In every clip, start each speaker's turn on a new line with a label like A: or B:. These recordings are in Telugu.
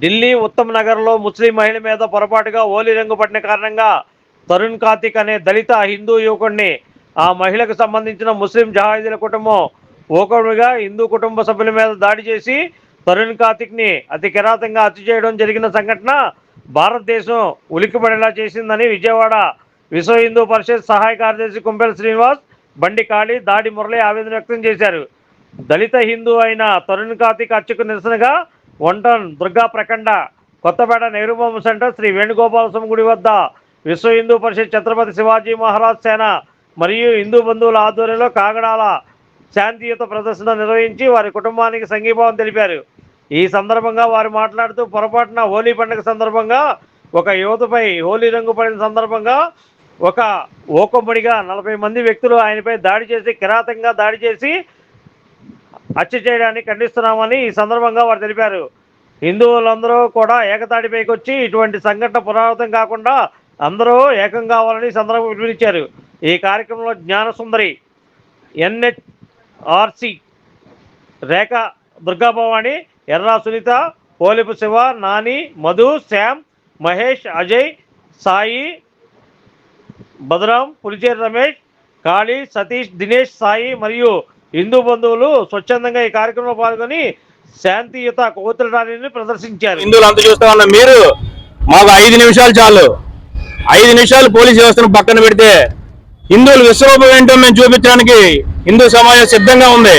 A: ఢిల్లీ ఉత్తమ్ నగర్లో ముస్లిం మహిళ మీద పొరపాటుగా హోలీ రంగు పట్టిన కారణంగా తరుణ్ కార్తిక్ అనే దళిత హిందూ యువకుడిని ఆ మహిళకు సంబంధించిన ముస్లిం జహాయిదుల కుటుంబం ఓకడుగా హిందూ కుటుంబ సభ్యుల మీద దాడి చేసి తరుణ్ కార్తిక్ని అతి కిరాతంగా హత్య చేయడం జరిగిన సంఘటన భారతదేశం ఉలిక్కిపడేలా చేసిందని విజయవాడ విశ్వ హిందూ పరిషత్ సహాయ కార్యదర్శి కుంపెల శ్రీనివాస్, బండి కాళీ, దాడి మురళి ఆవేదన వ్యక్తం చేశారు. దళిత హిందూ అయిన తరుణ్ కార్తిక్ హత్యకు నిరసనగా వంటన్ దుర్గా ప్రకండ కొత్తపేట నెహ్రూ బొమ్మ సెంటర్ శ్రీ వేణుగోపాల స్వామి గుడి వద్ద విశ్వ హిందూ పరిషత్ ఛత్రపతి శివాజీ మహారాజ్ సేన మరియు హిందూ బంధువుల ఆధ్వర్యంలో కాగడాల శాంతియుత ప్రదర్శన నిర్వహించి వారి కుటుంబానికి సంఘీభావం తెలిపారు. ఈ సందర్భంగా వారు మాట్లాడుతూ పొరపాటున హోలీ పండుగ సందర్భంగా ఒక యువతపై హోలీ రంగు పడిన సందర్భంగా ఒక ఓకమ్మడిగా 40 మంది వ్యక్తులు ఆయనపై దాడి చేసి కిరాతంగా దాడి చేసి హత్య చేయడాన్ని ఖండిస్తున్నామని ఈ సందర్భంగా వారు తెలిపారు. హిందువులందరూ కూడా ఏకతాటిపైకి వచ్చి ఇటువంటి సంఘటన పునరావృతం కాకుండా అందరూ ఏకం కావాలని సందర్భంగా పిలుపునిచ్చారు. ఈ కార్యక్రమంలో జ్ఞానసుందరి, NHRC రేఖ, దుర్గాభవాని, ఎర్రా సునీత, పోలిపు శివ, నాని, మధు, శ్యామ్, మహేష్, అజయ్, సాయి, బదరాం, పులిచేరి రమేష్, కాళీ, సతీష్, దినేష్, సాయి మరియు హిందూ బంధువులు స్వచ్ఛందంగా ఈ కార్యక్రమంలో పాల్గొని శాంతియుత కోతుల ర్యాలీని ప్రదర్శించారు.
B: హిందువులు అంత చూస్తా ఉన్నా, మీరు మాకు 5 నిమిషాలు చాలు. 5 నిమిషాలు పోలీస్ వ్యవస్థను పక్కన పెడితే హిందువులు విశ్వరూపం ఏంటో మేము చూపించడానికి హిందూ సమాజం సిద్ధంగా ఉంది.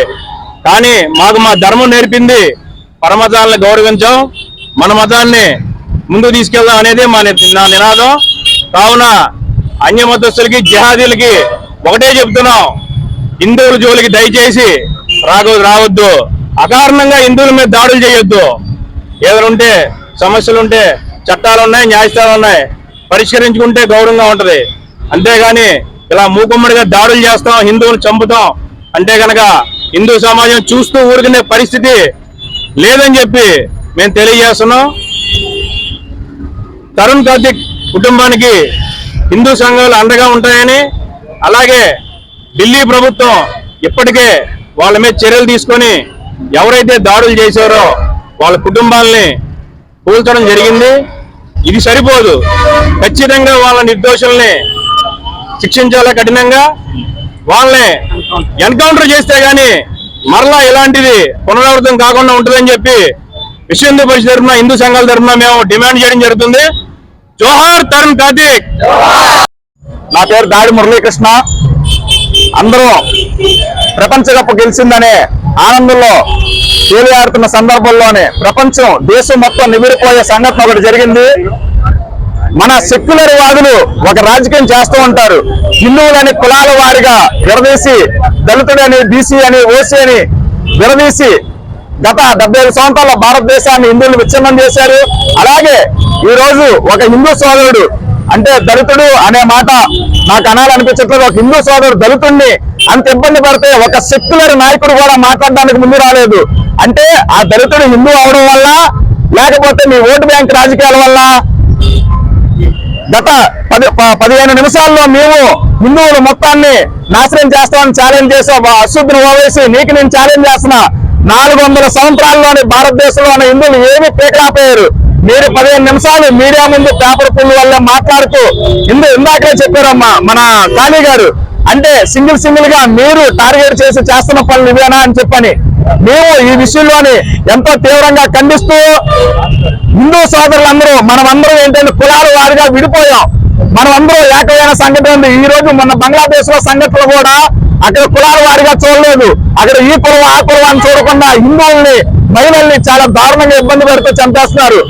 B: కానీ మాకు మా ధర్మం నేర్పింది పరమతాలను గౌరవించాం, మన మతాన్ని ముందుకు తీసుకెళ్దాం అనేది నా నినాదం. కావున అన్య మతస్థులకి, జిహాదీలకి ఒకటే చెప్తున్నాం, హిందువుల జోలికి దయచేసి రావద్దు. అకారణంగా హిందువుల మీద దాడులు చేయొద్దు. ఏదైనా ఉంటే సమస్యలు ఉంటే చట్టాలు ఉన్నాయి, న్యాయస్థానాలు ఉన్నాయి, పరిష్కరించుకుంటే గౌరవంగా ఉంటది. అంతేగాని ఇలా మూకుమ్మడిగా దాడులు చేస్తాం, హిందువులు చంపుతాం అంటే కనుక హిందూ సమాజం చూస్తూ ఊరుకునే పరిస్థితి లేదని చెప్పి మేము తెలియజేస్తున్నాం. తరుణ్ కార్తిక్ కుటుంబానికి హిందూ సంఘాలు అండగా ఉంటాయని, అలాగే ఢిల్లీ ప్రభుత్వం ఇప్పటికే వాళ్ళ మీద చర్యలు తీసుకొని ఎవరైతే దాడులు చేశారో వాళ్ళ కుటుంబాలని కూల్చడం జరిగింది. ఇది సరిపోదు, ఖచ్చితంగా వాళ్ళ నిర్దోషుల్ని శిక్షించాలా కఠినంగా. వాళ్ళని ఎన్కౌంటర్ చేస్తే గానీ మరలా ఇలాంటిది పునరావృతం కాకుండా ఉంటుందని చెప్పి విశ్వ హిందూ పరిషత్ తరఫున, హిందూ సంఘాల తరఫున మేము డిమాండ్ చేయడం జరుగుతుంది. జోహార్ తరుణ్ కార్తిక్.
C: నా పేరు దాడి మురళీకృష్ణ. అందరూ ప్రపంచ కప్ గెలిచిందనే ఆనందంలో తేలియాడుతున్న సందర్భంలోనే ప్రపంచం, దేశం మొత్తం నిమిరిపోయే సంఘటన ఒకటి జరిగింది. మన సెక్యులర్ వాదులు ఒక రాజకీయం చేస్తూ ఉంటారు. హిందువులని కులాల వారిగా విడదీసి, దళితుడని, బీసీ అని, ఓసీ అని విడదీసి గత 75 సంవత్సరాల భారతదేశాన్ని హిందువులు విచ్ఛిన్నం చేశారు. అలాగే ఈ రోజు ఒక హిందూ సోదరుడు, అంటే దళితుడు అనే మాట నాకు అనాలనిపించట్లేదు, ఒక హిందూ సోదరుడు దళితుడిని అంత ఇబ్బంది పడితే ఒక సెక్యులర్ నాయకుడు కూడా మాట్లాడడానికి ముందు రాలేదు. అంటే ఆ దళితుడు హిందూ అవడం వల్ల, లేకపోతే మీ ఓటు బ్యాంక్ రాజకీయాల వల్ల గత 15 నిమిషాల్లో మేము హిందువులు మొత్తాన్ని నాశనం చేస్తామని ఛాలెంజ్ చేసాం. అశుద్ధిని ఓవేసి నీకు నేను ఛాలెంజ్ చేస్తున్నా, 400 సంవత్సరాల్లోని భారతదేశంలోని హిందువులు ఏమీ పీకలాపోయారు. మీరు 15 నిమిషాలు మీడియా ముందు పేపర్ పుల్లు వల్ల మాట్లాడుతూ ఇందాకే చెప్పారమ్మా మన కాళీ గారు, అంటే సింగిల్ గా మీరు టార్గెట్ చేస్తున్న పనులు ఇవేనా అని చెప్పని మేము ఈ విషయంలోని ఎంతో తీవ్రంగా ఖండిస్తూ, హిందూ సోదరులందరూ మనమందరం ఏంటంటే కులాల వారిగా విడిపోయాం. మనమందరూ ఏకమైన సంఘటన ఉంది. ఈ రోజు మన బంగ్లాదేశ్ లో సంఘటనలు కూడా అక్కడ కులాల వారిగా చూడలేదు. అక్కడ ఈ కులం ఆ కులం అని చూడకుండా హిందువుల్ని, మహిళల్ని చాలా దారుణంగా ఇబ్బంది పెడుతూ చంపేస్తున్నారు.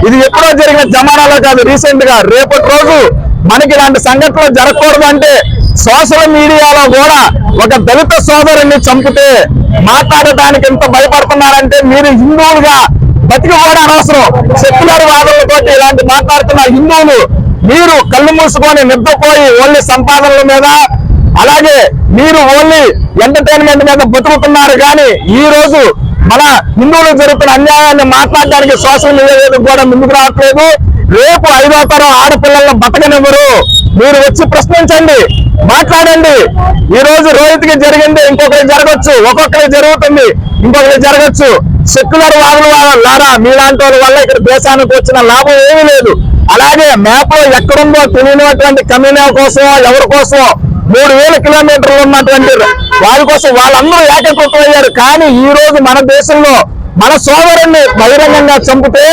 C: ఇది ఎప్పుడో జరిగిన జమానాలో కాదు, రీసెంట్ గా. రేపటి రోజు మనకి ఇలాంటి సంఘటనలు జరగకూడదు అంటే సోషల్ మీడియాలో కూడా ఒక దళిత సోదరుని చంపితే మాట్లాడటానికి ఎంత భయపడుతున్నారంటే, మీరు హిందువులుగా బతికి కూడా అనవసరం. సెక్యులర్ వాదులతో ఇలాంటి మాట్లాడుతున్న హిందువులు మీరు కళ్ళు మూసుకొని నిద్రపోయి ఓన్లీ సంపాదనల మీద, అలాగే మీరు ఓన్లీ ఎంటర్టైన్మెంట్ మీద బతుకుతున్నారు. కానీ ఈ రోజు మన హిందువులకు జరుగుతున్న అన్యాయాన్ని మాట్లాడడానికి సోషల్ మీడియా కూడా ముందుకు రావట్లేదు. రేపు 5వ తరం ఆడపిల్లలను బతకనివ్వరు. మీరు వచ్చి ప్రశ్నించండి, మాట్లాడండి. ఈ రోజు రోహిత్కి జరిగింది, ఇంకొకరికి జరగచ్చు, ఒక్కొక్కరికి జరుగుతుంది, ఇంకొకరికి జరగచ్చు. సెక్యులర్ వాదుల ద్వారా మీలాంటి వాళ్ళ వల్ల ఇక్కడ దేశానికి వచ్చిన లాభం ఏమీ లేదు. అలాగే మ్యాప్ లో ఎక్కడుందో తెలియనటువంటి కమ్యూనిటీ కోసం ఎవరి కోసం 3000 కిలోమీటర్లు ఉన్నటువంటి వారి కోసం వాళ్ళందరూ ఏకీకృతమయ్యారు. కానీ ఈ రోజు మన దేశంలో మన సోదరుణ్ణి బహిరంగంగా చంపితే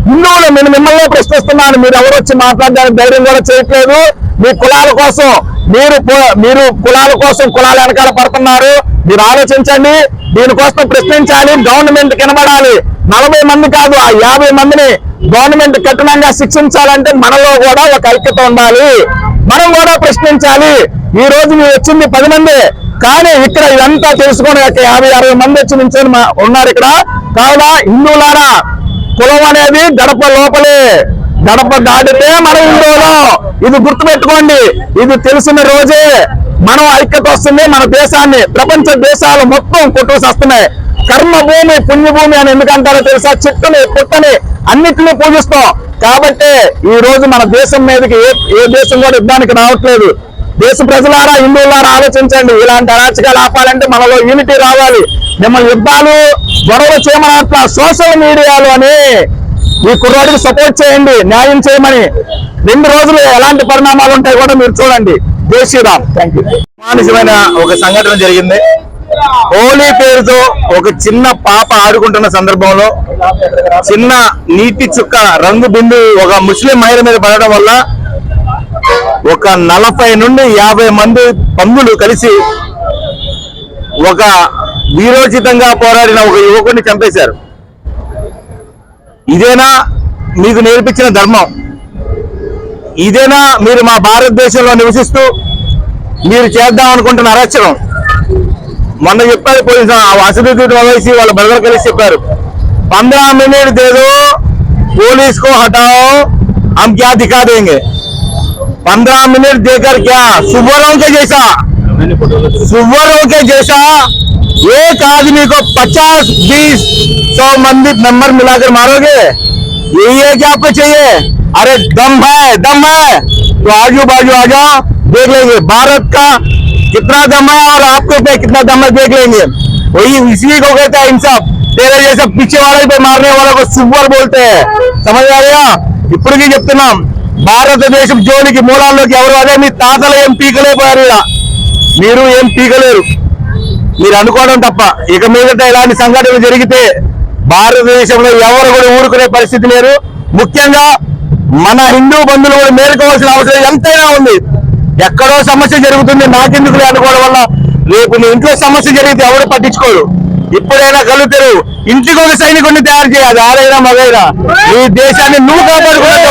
C: హిందువులు మిమ్మల్ని ప్రశ్నిస్తున్నాను, మీరు ఎవరు వచ్చి మాట్లాడడానికి ధైర్యం కూడా చేయట్లేదు. మీ కులాల కోసం మీరు కులాల కోసం కులాల వెనకాల పడుతున్నారు. మీరు ఆలోచించండి, దీనికోసం ప్రశ్నించాలి, గవర్నమెంట్ కనబడాలి. 40 మంది కాదు, ఆ 50 మందిని గవర్నమెంట్ కఠినంగా శిక్షించాలంటే మనలో కూడా ఒక ఐక్యత ఉండాలి, మనం కూడా ప్రశ్నించాలి. ఈ రోజు మీరు వచ్చింది 10 మంది, కానీ ఇక్కడ ఇదంతా తెలుసుకొని 50-60 మంది వచ్చి నించొని ఉన్నారు ఇక్కడ. కావున హిందువులారా, కులం అనేది గడప లోపలే, గడప దాటితే మనం హిందువులం. ఇది గుర్తుపెట్టుకోండి. ఇది తెలిసిన రోజే మనం ఐక్యత వస్తుంది. మన దేశాన్ని ప్రపంచ దేశాలు మొత్తం కొట్టుకొస్తున్నాయి. కర్మభూమి పుణ్యభూమి అని ఎందుకంటారో తెలుసా? చెట్టుని పుట్టని అన్నిటినీ పూజిస్తాం. కాబట్టి ఈ రోజు మన దేశం మీదకి ఏ దేశం కూడా యుద్ధానికి రావట్లేదు. దేశ ప్రజలారా, హిందువులారా ఆలోచించండి. ఇలాంటి అరాచకాలు ఆపాలంటే మనలో యూనిటీ రావాలి. మిమ్మల్ని యుద్ధాలు గొడవలు చేయమని సోషల్ మీడియాలో అని ఈ కుర్రాడికి సపోర్ట్ చేయండి, న్యాయం చేయమని. 2 రోజులు ఎలాంటి పరిణామాలు ఉంటాయి కూడా మీరు చూడండి. జై శ్రీరామ్. Thank you.
B: మానసికమైన ఒక సంఘటన జరిగింది. హోలీ పేరుతో ఒక చిన్న పాప ఆడుకుంటున్న సందర్భంలో చిన్న నీటి చుక్క రంగు బిందు ఒక ముస్లిం మహిళ మీద పడడం వల్ల ఒక 40 నుండి 50 మంది పందులు కలిసి ఒక వీరోచితంగా పోరాడిన ఒక యువకుడిని చంపేశారు. ఇదేనా మీకు నేర్పించిన ధర్మం? ఇదేనా మీరు మా భారతదేశంలో నివసిస్తూ మీరు చేద్దాం అనుకుంటున్న అరాచకం? మొన్న చెప్పారు పోలీసు అసదుద్దీన్ ఓవైసీ వాళ్ళ బ్రదర్ కలిసి చెప్పారు, 15 मिनट दे दो पुलिस को हटाओ, हम क्या दिखा देंगे. 15 मिनट देकर क्या सुअरों के जैसा एक आदमी को 50-20-100 मंदी नंबर मिलाकर मारोगे? यही है क्या आपको चाहिए? अरे दम है तो आजू बाजू आ जाओ, देख लेंगे भारत का कितना दम है और आपको पे कितना दम है, देख लेंगे. वही इसी को कहता है इंसाफ. तेरे जैसा पीछे वाले पे मारने वाला को सुअर बोलते हैं. समझ आ गया? ఇప్పటికీ చెప్తున్నాం, భారతదేశం జోలికి మూలాల్లోకి ఎవరు అదే మీ తాతలు ఏం పీకలేకపోయారు, మీరు ఏం పీకలేరు, మీరు అనుకోవడం తప్ప. ఇక మీదట ఇలాంటి సంఘటనలు జరిగితే భారతదేశంలో ఎవరు కూడా ఊరుకునే పరిస్థితి లేరు. ముఖ్యంగా మన హిందూ బంధువులు కూడా మేలుకోవాల్సిన అవసరం ఎంతైనా ఉంది. ఎక్కడో సమస్య జరుగుతుంది, నాకెందుకు అనుకోవడం వల్ల రేపు నీ ఇంట్లో సమస్య జరిగితే ఎవరు పట్టించుకోరు. ఇప్పుడైనా కళ్ళు తెరువు, ఇంటికి ఒక సైనికుడిని తయారు చేయాలి, ఆడైనా మగైనా. ఈ దేశాన్ని నువ్వు కాపాడుకోవాలి.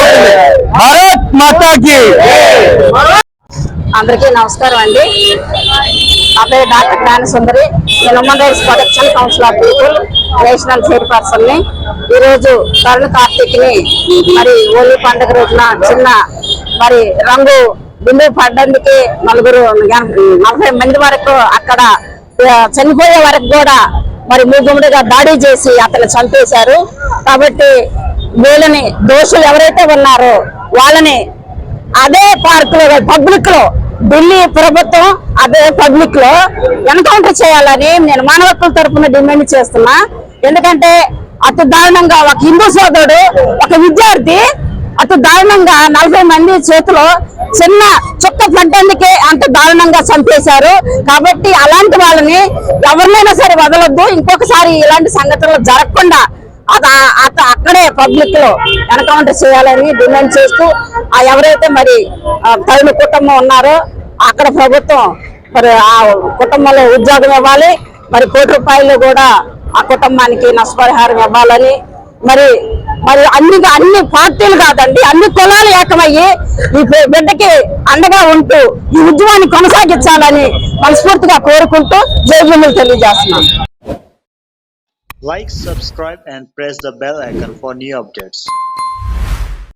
B: భారత్ మాతాకి.
D: అందరికీ నమస్కారం అండి. నా పేరు డాక్టర్ జ్ఞానసుందరి. నేను human rights protection council of people national chairperson ని. ఈరోజు తరుణ్ కార్తీక్ ని మరి హోలీ పండుగ రోజున చిన్న మరి రంగు బిందువు పడ్డానికి 40 మంది వరకు అక్కడ చనిపోయే వరకు కూడా మరి మూగుముడిగా దాడి చేసి అతను చంపేశారు. కాబట్టి వీళ్ళని దోషులు ఎవరైతే ఉన్నారో వాళ్ళని అదే పార్క్ లో పబ్లిక్ లో ఢిల్లీ ప్రభుత్వం అదే పబ్లిక్ లో ఎన్కౌంటర్ చేయాలని నేను మానవ హక్కుల తరఫున డిమాండ్ చేస్తున్నా. ఎందుకంటే అతి దారుణంగా ఒక హిందూ సోదరుడు, ఒక విద్యార్థి అతి దారుణంగా 40 మంది చేతిలో చిన్న చుక్క పడ్డందుకే అంత దారుణంగా చంపేశారు. కాబట్టి అలాంటి వాళ్ళని ఎవరినైనా సరే వదలొద్దు. ఇంకొకసారి ఇలాంటి సంఘటనలు జరగకుండా అక్కడే పబ్లిక్ లో ఎన్కౌంటర్ చేయాలని డిమాండ్ చేస్తూ ఎవరైతే మరి తరుణ కుటుంబం ఉన్నారో అక్కడ ప్రభుత్వం మరి ఆ కుటుంబంలో ఉద్యోగం ఇవ్వాలి, మరి ₹1 కోటి కూడా ఆ కుటుంబానికి నష్టపరిహారం ఇవ్వాలని, మరి అన్ని పార్టీలు కాదండి అన్ని కులాలు ఏకమయ్యి ఈ బిడ్డకి అండగా ఉంటూ ఈ ఉద్యమాన్ని కొనసాగించాలని మనస్ఫూర్తిగా కోరుకుంటూ జై భీములు తెలియజేస్తున్నాం.
E: Like, subscribe and press the bell icon for new updates.